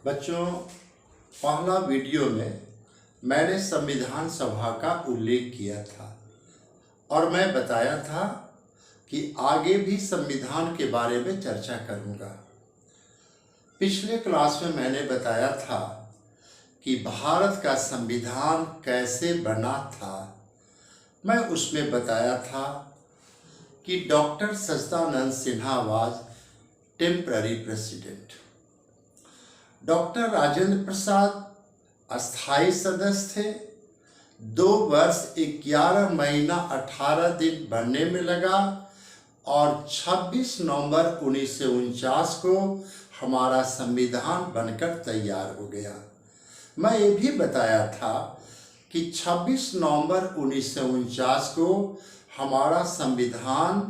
बच्चों, पहला वीडियो में मैंने संविधान सभा का उल्लेख किया था और मैं बताया था कि आगे भी संविधान के बारे में चर्चा करूंगा। पिछले क्लास में मैंने बताया था कि भारत का संविधान कैसे बना था। मैं उसमें बताया था कि doctor Sachchidanand Sinha was temporary president, doctor Rajendra Prasad अस्थाई सदस्य थे। 2 वर्ष 11 महीना 18 दिन बनने में लगा और 26 नवंबर 1949 को हमारा संविधान बनकर तैयार हो गया। मैं ये भी बताया था कि 26 नवंबर 1949 को हमारा संविधान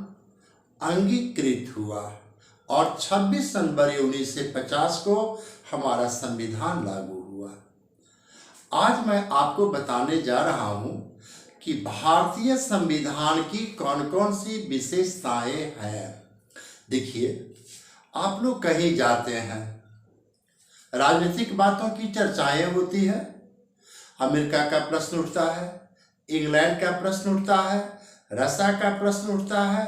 अंगीकृत हुआ और 26 जनवरी 1950 को हमारा संविधान लागू हुआ। आज मैं आपको बताने जा रहा हूं कि भारतीय संविधान की कौन कौन सी विशेषताएं हैं। देखिए, आप लोग कहीं जाते हैं, राजनीतिक बातों की चर्चाएं होती है, अमेरिका का प्रश्न उठता है, इंग्लैंड का प्रश्न उठता है, रशिया का प्रश्न उठता है,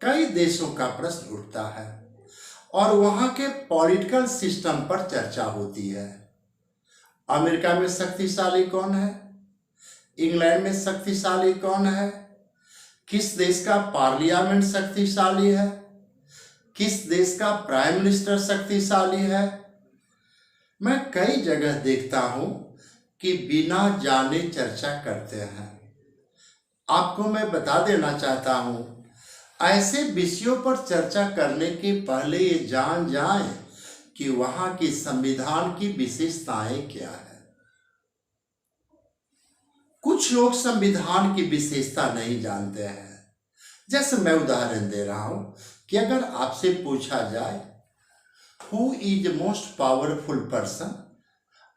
कई देशों का प्रश्न उठता है और वहाँ के पॉलिटिकल सिस्टम पर चर्चा होती है। अमेरिका में शक्तिशाली कौन है, इंग्लैंड में शक्तिशाली कौन है, किस देश का पार्लियामेंट शक्तिशाली है, किस देश का प्राइम मिनिस्टर शक्तिशाली है। मैं कई जगह देखता हूँ कि बिना जाने चर्चा करते हैं। आपको मैं बता देना चाहता हूँ, ऐसे विषयों पर चर्चा करने के पहले ये जान जाएं कि वहां की संविधान की विशेषताएं क्या है। कुछ लोग संविधान की विशेषता नहीं जानते हैं। जैसे मैं उदाहरण दे रहा हूं कि अगर आपसे पूछा जाए who is most powerful person,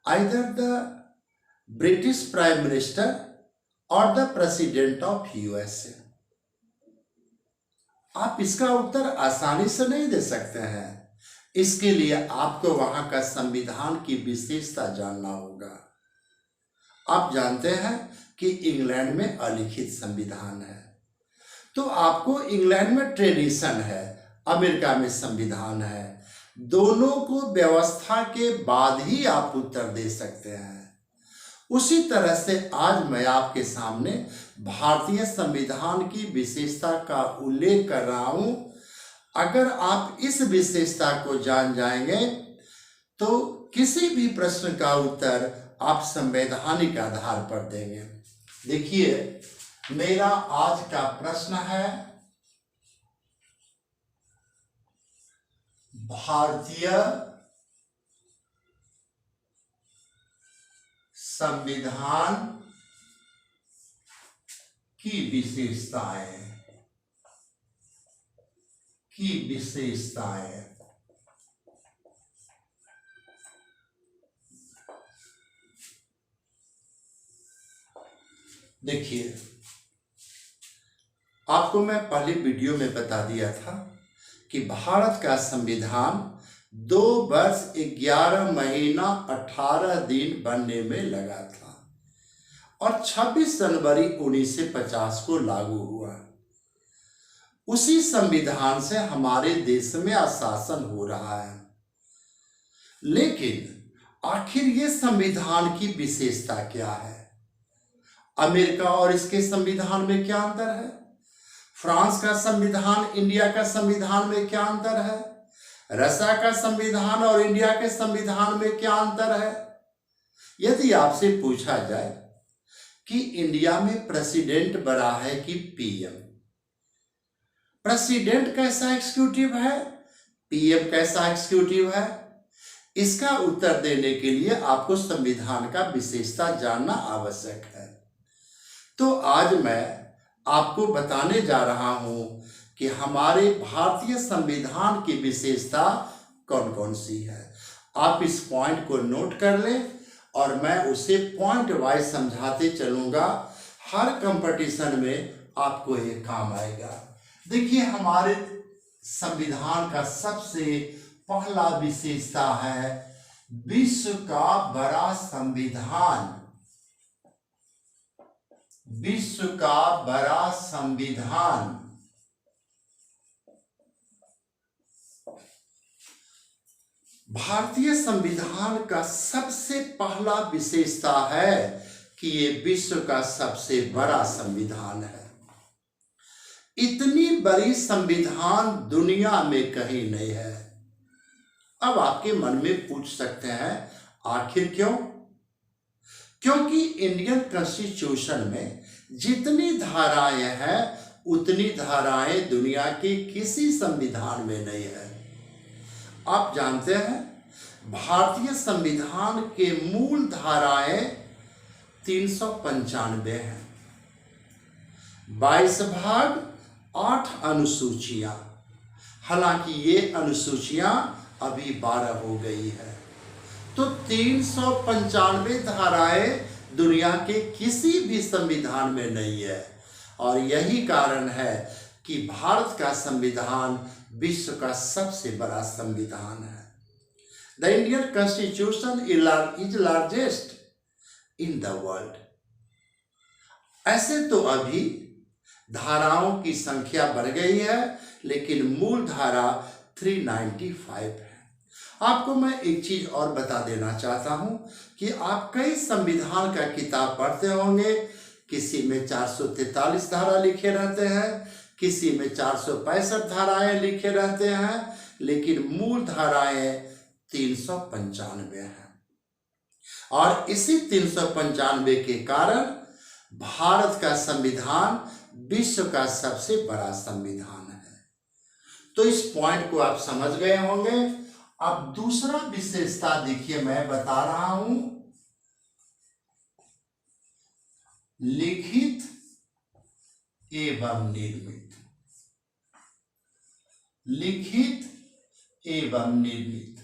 either the British prime minister और द प्रेसिडेंट ऑफ यूएसए, आप इसका उत्तर आसानी से नहीं दे सकते हैं। इसके लिए आपको वहां का संविधान की विशेषता जानना होगा। आप जानते हैं कि इंग्लैंड में अलिखित संविधान है, तो आपको इंग्लैंड में ट्रेडिशन है, अमेरिका में संविधान है। दोनों को व्यवस्था के बाद ही आप उत्तर दे सकते हैं। उसी तरह से आज मैं आपके सामने भारतीय संविधान की विशेषता का उल्लेख कर रहा हूं। अगर आप इस विशेषता को जान जाएंगे तो किसी भी प्रश्न का उत्तर आप संवैधानिक आधार पर देंगे। देखिए, मेरा आज का प्रश्न है, भारतीय संविधान की विशेषताएं देखिए, आपको मैं पहले वीडियो में बता दिया था कि भारत का संविधान 2 वर्ष 11 महीना 18 दिन बनने में लगा था और 26 जनवरी 1950 को लागू हुआ। उसी संविधान से हमारे देश में शासन हो रहा है। लेकिन आखिर ये संविधान की विशेषता क्या है? अमेरिका और इसके संविधान में क्या अंतर है? फ्रांस का संविधान इंडिया का संविधान में क्या अंतर है? रशिया का संविधान और इंडिया के संविधान में क्या अंतर है? यदि आपसे पूछा जाए कि इंडिया में प्रेसिडेंट बड़ा है कि पीएम, प्रेसिडेंट कैसा एग्जीक्यूटिव है, पीएम कैसा एग्जीक्यूटिव है, इसका उत्तर देने के लिए आपको संविधान का विशेषता जानना आवश्यक है। तो आज मैं आपको बताने जा रहा हूं कि हमारे भारतीय संविधान की विशेषता कौन कौन सी है। आप इस पॉइंट को नोट कर लें और मैं उसे पॉइंट वाइज समझाते चलूंगा। हर कंपटीशन में आपको ये काम आएगा। देखिए, हमारे संविधान का सबसे पहला विशेषता है विश्व का बड़ा संविधान, विश्व का बड़ा संविधान। भारतीय संविधान का सबसे पहला विशेषता है कि ये विश्व का सबसे बड़ा संविधान है। इतनी बड़ी संविधान दुनिया में कहीं नहीं है। अब आपके मन में पूछ सकते हैं आखिर क्यों? क्योंकि इंडियन कॉन्स्टिट्यूशन में जितनी धाराएं हैं उतनी धाराएं दुनिया के किसी संविधान में नहीं है। आप जानते हैं भारतीय संविधान के मूल धाराएं 395 हैं, 22 भाग, 8 अनुसूचियां। हालांकि ये अनुसूचियां अभी 12 हो गई है। तो 395 धाराएं दुनिया के किसी भी संविधान में नहीं है। और यही कारण है कि भारत का संविधान विश्व का सबसे बड़ा संविधान है। The Indian constitution is largest in the world. ऐसे तो अभी धाराओं की संख्या बढ़ गई है, लेकिन मूल धारा 395 है। आपको मैं एक चीज और बता देना चाहता हूं कि आप कई संविधान का किताब पढ़ते होंगे। किसी में 443 धारा लिखे रहते हैं, किसी में 465 धाराएं लिखे रहते हैं, लेकिन मूल धाराएं 395 हैं। और इसी 395 के कारण भारत का संविधान विश्व का सबसे बड़ा संविधान है। तो इस पॉइंट को आप समझ गए होंगे। अब दूसरा विशेषता देखिए, मैं बता रहा हूं, लिखित एवं निर्मित। लिखित एवं निर्मित।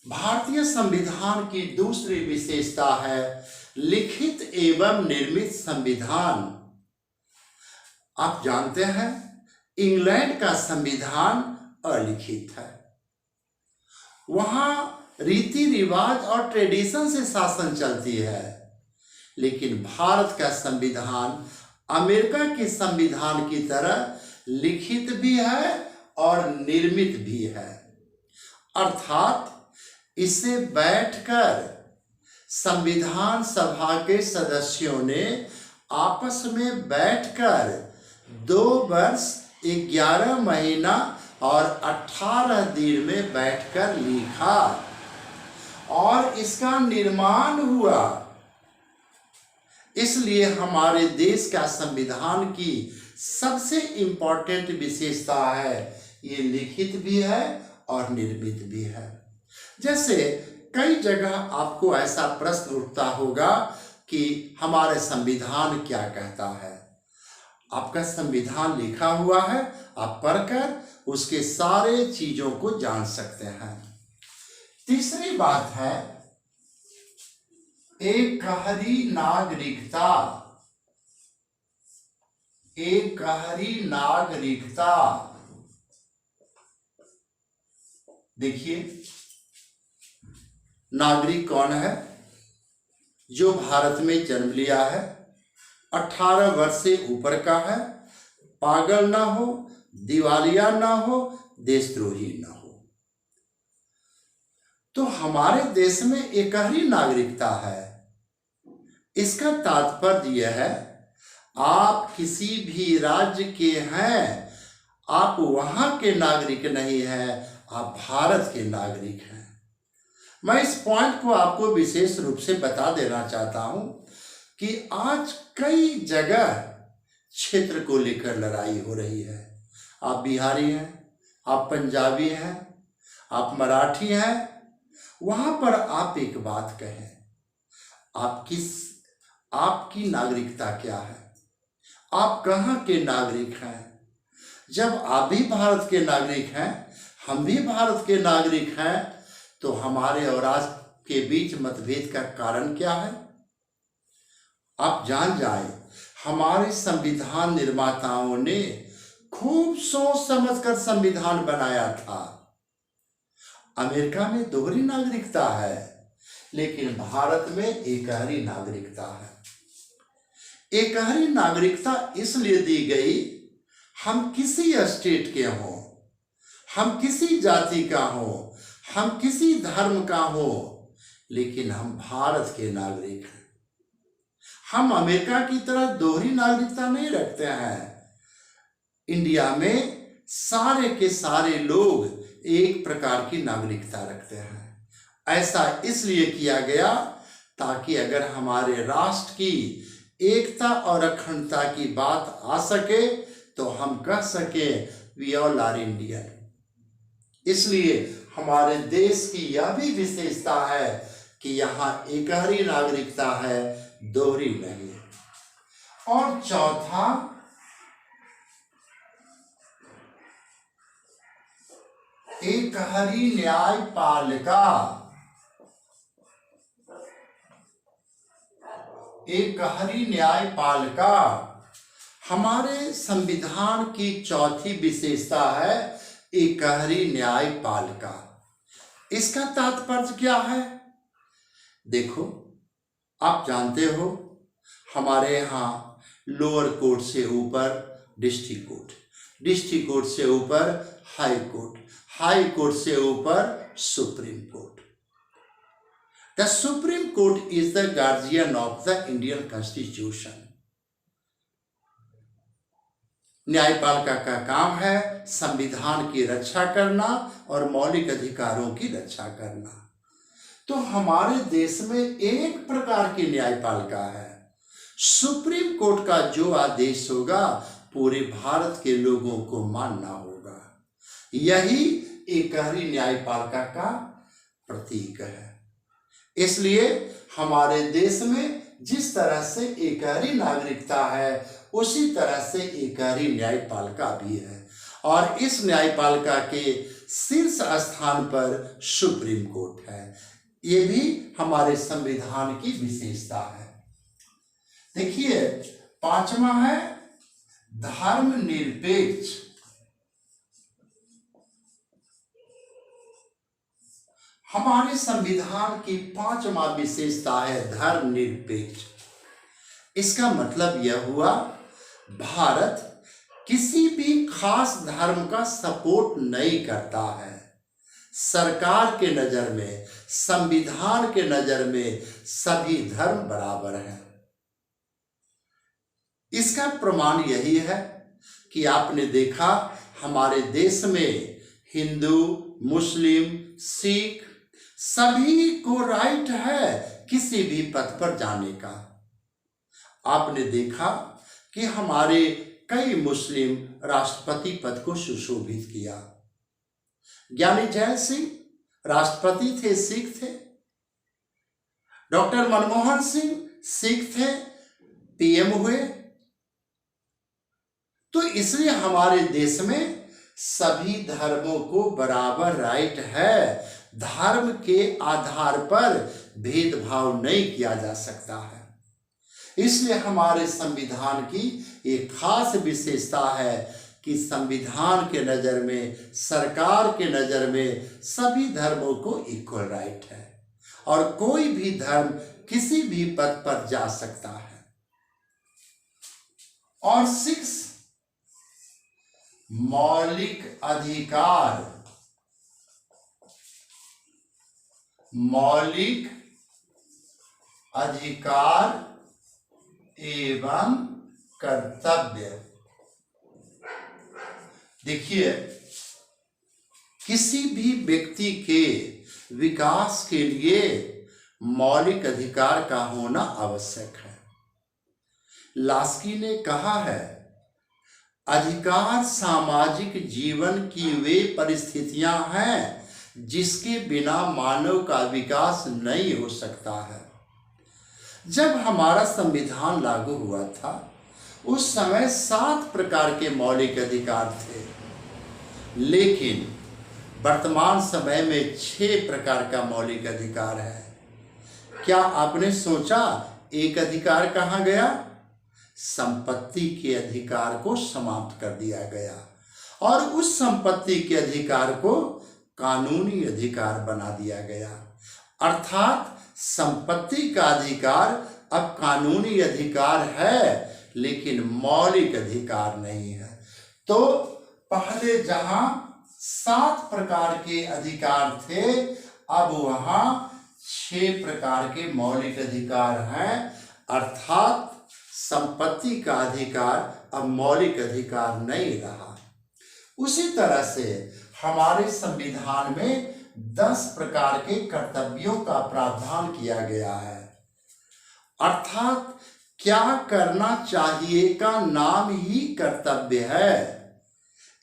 भारतीय संविधान की दूसरी विशेषता है लिखित एवं निर्मित संविधान। आप जानते हैं इंग्लैंड का संविधान अलिखित है। वहां रीति रिवाज और ट्रेडिशन से शासन चलती है। लेकिन भारत का संविधान अमेरिका के संविधान की तरह लिखित भी है और निर्मित भी है। अर्थात इसे बैठकर संविधान सभा के सदस्यों ने आपस में बैठकर 2 वर्ष 11 महीना और 18 दिन में बैठकर लिखा और इसका निर्माण हुआ। इसलिए हमारे देश का संविधान की सबसे इंपॉर्टेंट विशेषता है ये लिखित भी है और निर्मित भी है। जैसे कई जगह आपको ऐसा प्रश्न उठता होगा कि हमारे संविधान क्या कहता है। आपका संविधान लिखा हुआ है, आप पढ़कर उसके सारे चीजों को जान सकते हैं। तीसरी बात है एकहरी नागरिकता। एकहरी नागरिकता। देखिए, नागरिक कौन है? जो भारत में जन्म लिया है, 18 वर्ष से ऊपर का है, पागल ना हो, दिवालिया ना हो, देशद्रोही ना हो। तो हमारे देश में एकहरी नागरिकता है। इसका तात्पर्य यह है आप किसी भी राज्य के हैं, आप वहां के नागरिक नहीं हैं, आप भारत के नागरिक हैं। मैं इस पॉइंट को आपको विशेष रूप से बता देना चाहता हूं कि आज कई जगह क्षेत्र को लेकर लड़ाई हो रही है। आप बिहारी हैं, आप पंजाबी हैं, आप मराठी हैं, वहां पर आप एक बात कहें, आपकी नागरिकता क्या है? आप कहाँ के नागरिक हैं? जब आप भी भारत के नागरिक हैं, हम भी भारत के नागरिक हैं, तो हमारे और आपके बीच मतभेद का कारण क्या है? आप जान जाएं, हमारे संविधान निर्माताओं ने खूब सोच समझकर संविधान बनाया था अमेरिका में दोहरी नागरिकता है, लेकिन भारत में एकहरी नागरिकता है। एकहरी नागरिकता इसलिए दी गई, हम किसी स्टेट के हों, हम किसी जाति का हों, हम किसी धर्म का हों, लेकिन हम भारत के नागरिक हैं। हम अमेरिका की तरह दोहरी नागरिकता नहीं रखते हैं। इंडिया में सारे के सारे लोग एक प्रकार की नागरिकता रखते हैं। ऐसा इसलिए किया गया ताकि अगर हमारे राष्ट्र की एकता और अखंडता की बात आ सके तो हम कह सके वी ऑल आर इंडियन। इसलिए हमारे देश की यह भी विशेषता है कि यहाँ एकहरी नागरिकता है, दोहरी नहीं। और चौथा, एकहरी न्यायपालिका। एकहरी न्यायपालिका हमारे संविधान की चौथी विशेषता है, एकहरी न्यायपालिका। इसका तात्पर्य क्या है? देखो, आप जानते हो हमारे यहाँ लोअर कोर्ट से ऊपर डिस्ट्रिक्ट कोर्ट, डिस्ट्रिक्ट कोर्ट से ऊपर हाई कोर्ट, हाई कोर्ट से ऊपर supreme court. The supreme court is the guardian of the Indian constitution. न्यायपालिका का काम है संविधान की रक्षा करना और मौलिक अधिकारों की रक्षा करना। तो हमारे देश में एक प्रकार की न्यायपालिका है। सुप्रीम कोर्ट का जो आदेश होगा पूरे भारत के लोगों को मानना होगा। यही एकहरी न्यायपालिका का प्रतीक है। इसलिए हमारे देश में जिस तरह से एकहरी नागरिकता है उसी तरह से एकहरी न्यायपालिका भी है। और इस न्यायपालिका के शीर्ष स्थान पर सुप्रीम कोर्ट है। ये भी हमारे संविधान की विशेषता है। देखिए, पांचवा है धर्मनिरपेक्ष। हमारे संविधान की पांचवा विशेषता है धर्मनिरपेक्ष। इसका मतलब यह हुआ, भारत किसी भी खास धर्म का सपोर्ट नहीं करता है। सरकार के नजर में, संविधान के नजर में सभी धर्म बराबर हैं। इसका प्रमाण यही है कि आपने देखा हमारे देश में हिंदू, मुस्लिम, सिख सभी को राइट है किसी भी पद पर जाने का। आपने देखा कि हमारे कई मुस्लिम राष्ट्रपति पद को सुशोभित किया। ज्ञानी जैल सिंह राष्ट्रपति थे, सिख थे। डॉक्टर मनमोहन सिंह सिख थे, पीएम हुए। तो इसलिए हमारे देश में सभी धर्मों को बराबर राइट है। धर्म के आधार पर भेदभाव नहीं किया जा सकता है। इसलिए हमारे संविधान की एक खास विशेषता है कि संविधान के नज़र में, सरकार के नज़र में सभी धर्मों को इक्वल राइट है और कोई भी धर्म किसी भी पद पर जा सकता है। और 6 मौलिक अधिकार। मौलिक अधिकार एवं कर्तव्य। देखिए, किसी भी व्यक्ति के विकास के लिए मौलिक अधिकार का होना आवश्यक है। लास्की ने कहा है, अधिकार सामाजिक जीवन की वे परिस्थितियां हैं जिसके बिना मानव का विकास नहीं हो सकता है। जब हमारा संविधान लागू हुआ था उस समय 7 प्रकार के मौलिक अधिकार थे, लेकिन वर्तमान समय में 6 प्रकार का मौलिक अधिकार है। क्या आपने सोचा एक अधिकार कहाँ गया? संपत्ति के अधिकार को समाप्त कर दिया गया और उस संपत्ति के अधिकार को कानूनी अधिकार बना दिया गया। अर्थात संपत्ति का अधिकार अब कानूनी अधिकार है, लेकिन मौलिक अधिकार नहीं है। तो पहले जहां 7 प्रकार के अधिकार थे, अब वहां 6 प्रकार के मौलिक अधिकार हैं। अर्थात संपत्ति का अधिकार अब मौलिक अधिकार नहीं रहा। उसी तरह से हमारे संविधान में 10 प्रकार के कर्तव्यों का प्रावधान किया गया है। अर्थात क्या करना चाहिए का नाम ही कर्तव्य है।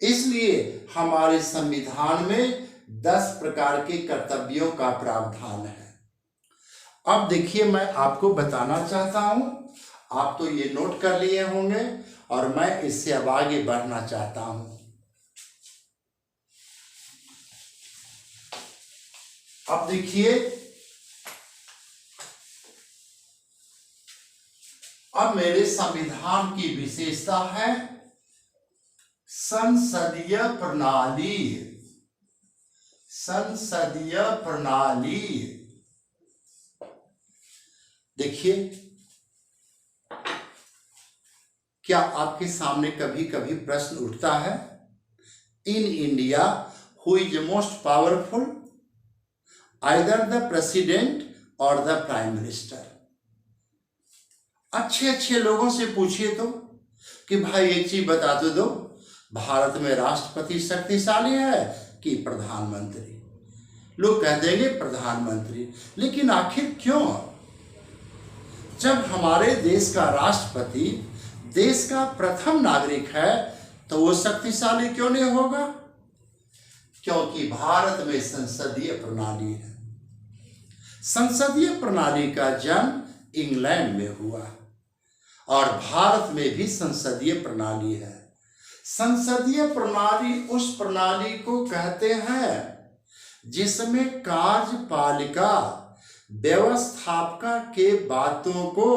इसलिए हमारे संविधान में 10 प्रकार के कर्तव्यों का प्रावधान है। अब देखिए, मैं आपको बताना चाहता हूं, आप तो ये नोट कर लिए होंगे और मैं इससे अब आगे बढ़ना चाहता हूं। अब देखिए, अब मेरे संविधान की विशेषता है संसदीय प्रणाली। संसदीय प्रणाली। देखिए, क्या आपके सामने कभी कभी प्रश्न उठता है, in India who is most powerful, either the president और द प्राइम मिनिस्टर। अच्छे अच्छे लोगों से पूछिए तो कि भाई एक चीज बता दो, भारत में राष्ट्रपति शक्तिशाली है कि प्रधानमंत्री? लोग कह देंगे प्रधानमंत्री। लेकिन आखिर क्यों? जब हमारे देश का राष्ट्रपति देश का प्रथम नागरिक है तो वो शक्तिशाली क्यों नहीं होगा? क्योंकि भारत में संसदीय प्रणाली है। संसदीय प्रणाली का जन्म इंग्लैंड में हुआ और भारत में भी संसदीय प्रणाली है। संसदीय प्रणाली उस प्रणाली को कहते हैं जिसमें कार्यपालिका व्यवस्थापिका के बातों को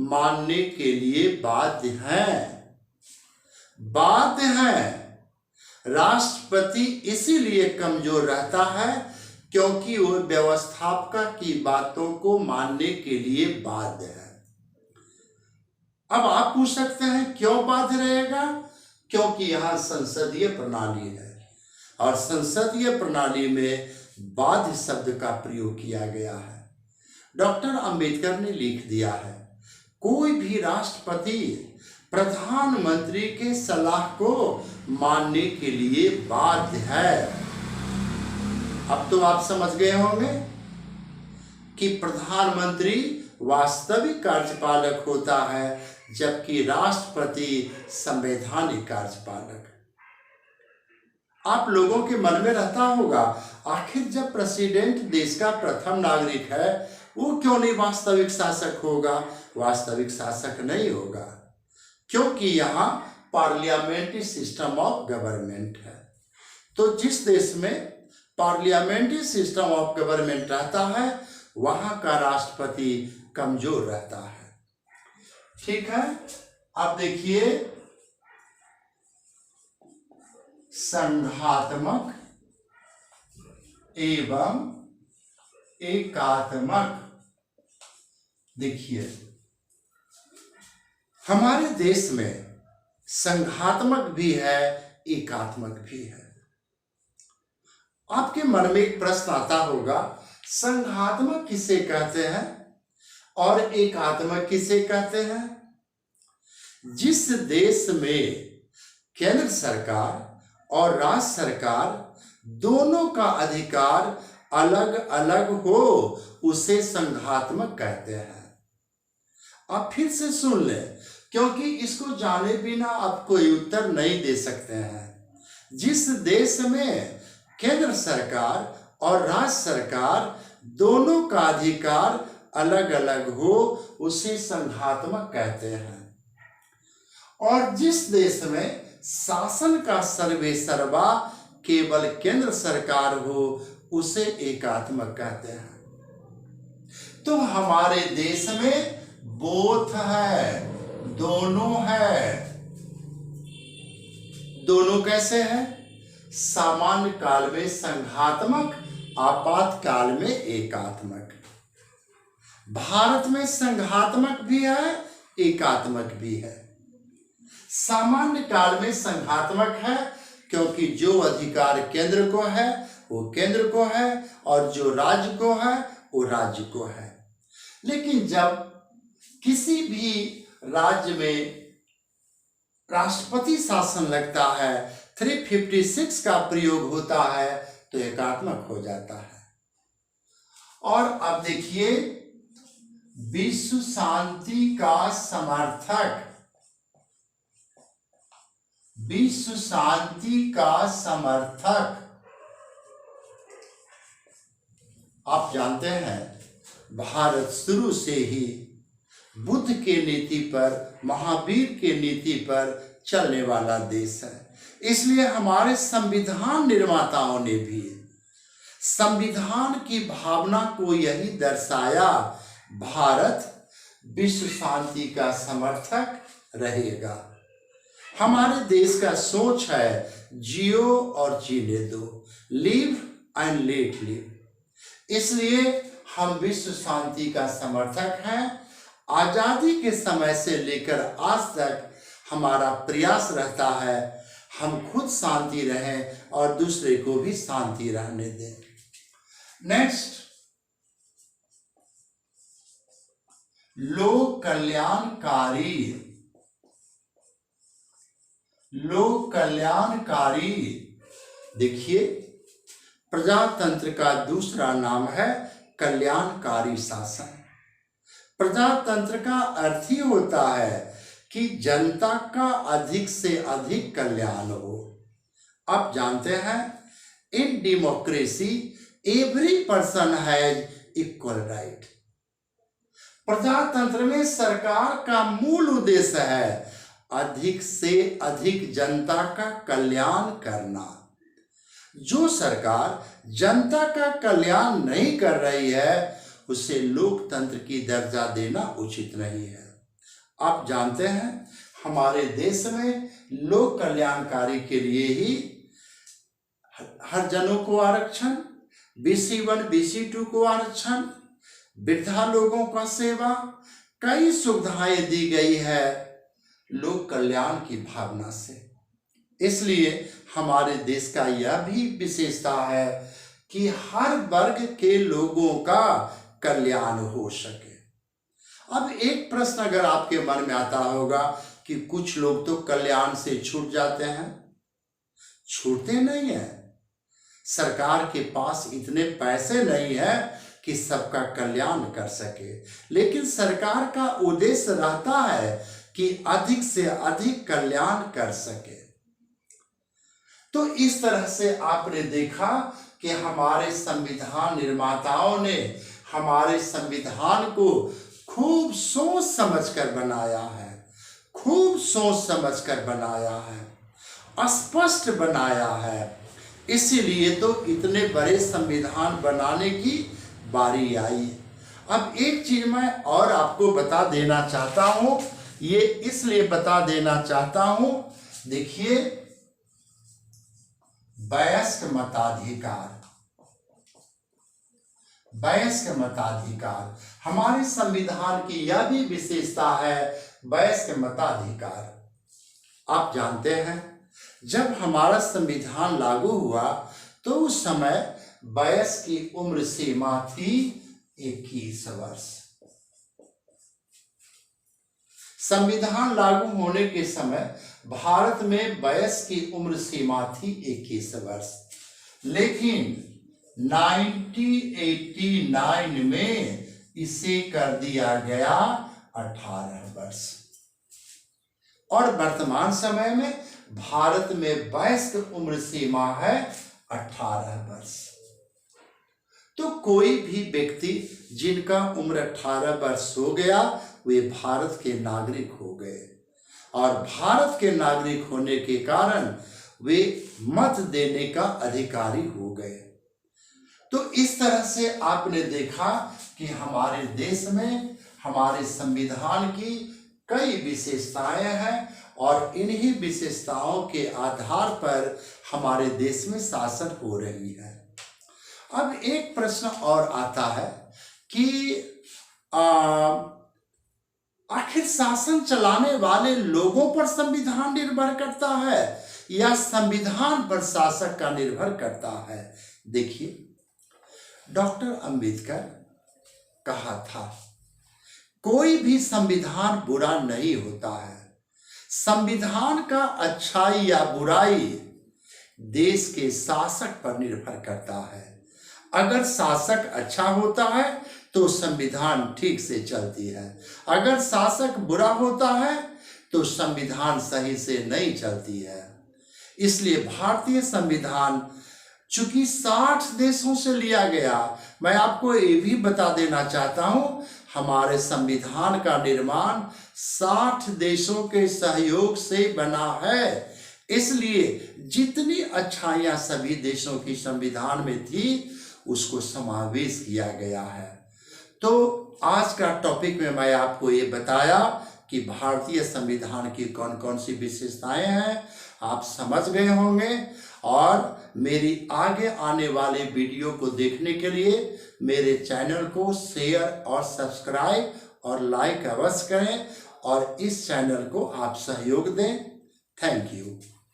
मानने के लिए बाध्य हैं। राष्ट्रपति इसीलिए कमजोर रहता है क्योंकि वो व्यवस्थापिका की बातों को मानने के लिए बाध्य है। अब आप पूछ सकते हैं क्यों बाध्य रहेगा? क्योंकि यहां संसदीय प्रणाली है और संसदीय प्रणाली में बाध्य शब्द का प्रयोग किया गया है। डॉक्टर अंबेडकर ने लिख दिया है, कोई भी राष्ट्रपति प्रधानमंत्री के सलाह को मानने के लिए बाध्य है। अब तो आप समझ गए होंगे कि प्रधानमंत्री वास्तविक कार्यपालक होता है जबकि राष्ट्रपति संवैधानिक कार्यपालक। आप लोगों के मन में रहता होगा, आखिर जब प्रेसिडेंट देश का प्रथम नागरिक है वो क्यों नहीं वास्तविक शासक होगा? वास्तविक शासक नहीं होगा क्योंकि यहाँ पार्लियामेंट्री सिस्टम ऑफ गवर्नमेंट है। तो जिस देश में पार्लियामेंट्री सिस्टम ऑफ गवर्नमेंट रहता है वहां का राष्ट्रपति कमजोर रहता है। ठीक है, अब देखिए, संघात्मक एवं एकात्मक। देखिए, हमारे देश में संघात्मक भी है, एकात्मक भी है। आपके मन में एक प्रश्न आता होगा, संघात्मक किसे कहते हैं और एकात्मक किसे कहते हैं? जिस देश में केंद्र सरकार और राज्य सरकार दोनों का अधिकार अलग अलग हो उसे संघात्मक कहते हैं। आप फिर से सुन लें क्योंकि इसको जाने बिना आप कोई उत्तर नहीं दे सकते हैं। जिस देश में केंद्र सरकार और राज्य सरकार दोनों का अधिकार अलग अलग हो उसे संघात्मक कहते हैं। और जिस देश में शासन का सर्वे सर्वा केवल केंद्र सरकार हो उसे एकात्मक कहते हैं। तो हमारे देश में बोथ है, दोनों है। दोनों कैसे है? सामान्य काल में संघात्मक, आपातकाल में एकात्मक। भारत में संघात्मक भी है, एकात्मक भी है। सामान्य काल में संघात्मक है क्योंकि जो अधिकार केंद्र को है वो केंद्र को है और जो राज्य को है वो राज्य को है। लेकिन जब किसी भी राज्य में राष्ट्रपति शासन लगता है, 356 का प्रयोग होता है तो एकात्मक हो जाता है। और अब देखिए, विश्व शांति का समर्थक, विश्व शांति का समर्थक, आप जानते हैं भारत शुरू से ही बुद्ध के नीति पर, महावीर के नीति पर चलने वाला देश है। इसलिए हमारे संविधान निर्माताओं ने भी संविधान की भावना को यही दर्शाया, भारत विश्व शांति का समर्थक रहेगा। हमारे देश का सोच है जियो और जीने दो, लिव एंड लेट लिव। इसलिए हम विश्व शांति का समर्थक हैं। आजादी के समय से लेकर आज तक हमारा प्रयास रहता है हम खुद शांति रहें और दूसरे को भी शांति रहने दें। नेक्स्ट, लोक कल्याणकारी, लोक कल्याणकारी। देखिए, प्रजातंत्र का दूसरा नाम है कल्याणकारी शासन। प्रजातंत्र का अर्थ ही होता है कि जनता का अधिक से अधिक कल्याण हो। आप जानते हैं, in democracy every person has equal right. प्रजातंत्र में सरकार का मूल उद्देश्य है अधिक से अधिक जनता का कल्याण करना। जो सरकार जनता का कल्याण नहीं कर रही है उसे लोकतंत्र की दर्जा देना उचित नहीं है। आप जानते हैं, हमारे देश में लोक कल्याणकारी के लिए ही हर जनों को आरक्षण, BC1 BC2 को आरक्षण, वृद्धा लोगों का सेवा, कई सुविधाएं दी गई है लोक कल्याण की भावना से। इसलिए हमारे देश का यह भी विशेषता है कि हर वर्ग के लोगों का कल्याण हो सके। अब एक प्रश्न अगर आपके मन में आता होगा कि कुछ लोग तो कल्याण से छूट जाते हैं। छूटते नहीं है, सरकार के पास इतने पैसे नहीं है कि सबका कल्याण कर सके, लेकिन सरकार का उद्देश्य रहता है कि अधिक से अधिक कल्याण कर सके। तो इस तरह से आपने देखा कि हमारे संविधान निर्माताओं ने हमारे संविधान को खूब सोच समझकर बनाया है, खूब सोच समझकर बनाया है, स्पष्ट बनाया है। इसीलिए तो इतने बड़े संविधान बनाने की बारी आई। अब एक चीज मैं और आपको बता देना चाहता हूं, ये इसलिए बता देना चाहता हूं, देखिए, वयस्क मताधिकार, वयस्क मताधिकार हमारे संविधान की यह भी विशेषता है, वयस्क मताधिकार। आप जानते हैं, जब हमारा संविधान लागू हुआ तो उस समय वयस की उम्र सीमा थी 21 वर्ष। संविधान लागू होने के समय भारत में वयस की उम्र सीमा थी 21 वर्ष, लेकिन 1989 में इसे कर दिया गया 18 वर्ष और वर्तमान समय में भारत में वयस्क उम्र सीमा है 18 वर्ष। तो कोई भी व्यक्ति जिनका उम्र 18 वर्ष हो गया वे भारत के नागरिक हो गए और भारत के नागरिक होने के कारण वे मत देने का अधिकारी हो गए। तो इस तरह से आपने देखा कि हमारे देश में हमारे संविधान की कई विशेषताएं हैं और इन्हीं विशेषताओं के आधार पर हमारे देश में शासन हो रही है। अब एक प्रश्न और आता है कि आखिर शासन चलाने वाले लोगों पर संविधान निर्भर करता है या संविधान पर शासक का निर्भर करता है। देखिए, डॉक्टर अंबेडकर कहा था, कोई भी संविधान बुरा नहीं होता है। संविधान का अच्छाई या बुराई देश के शासक पर निर्भर करता है। अगर शासक अच्छा होता है तो संविधान ठीक से चलती है, अगर शासक बुरा होता है तो संविधान सही से नहीं चलती है। इसलिए भारतीय संविधान चूंकि 60 देशों से लिया गया, मैं आपको ये भी बता देना चाहता हूं, हमारे संविधान का निर्माण 60 देशों के सहयोग से बना है। इसलिए जितनी अच्छाइयां सभी देशों की संविधान में थी उसको समावेश किया गया है। तो आज का टॉपिक में मैं आपको ये बताया कि भारतीय संविधान की कौन कौन सी विशेषताएं हैं, आप समझ गए होंगे। और मेरी आगे आने वाले वीडियो को देखने के लिए मेरे चैनल को शेयर और सब्सक्राइब और लाइक अवश्य करें और इस चैनल को आप सहयोग दें। Thank you.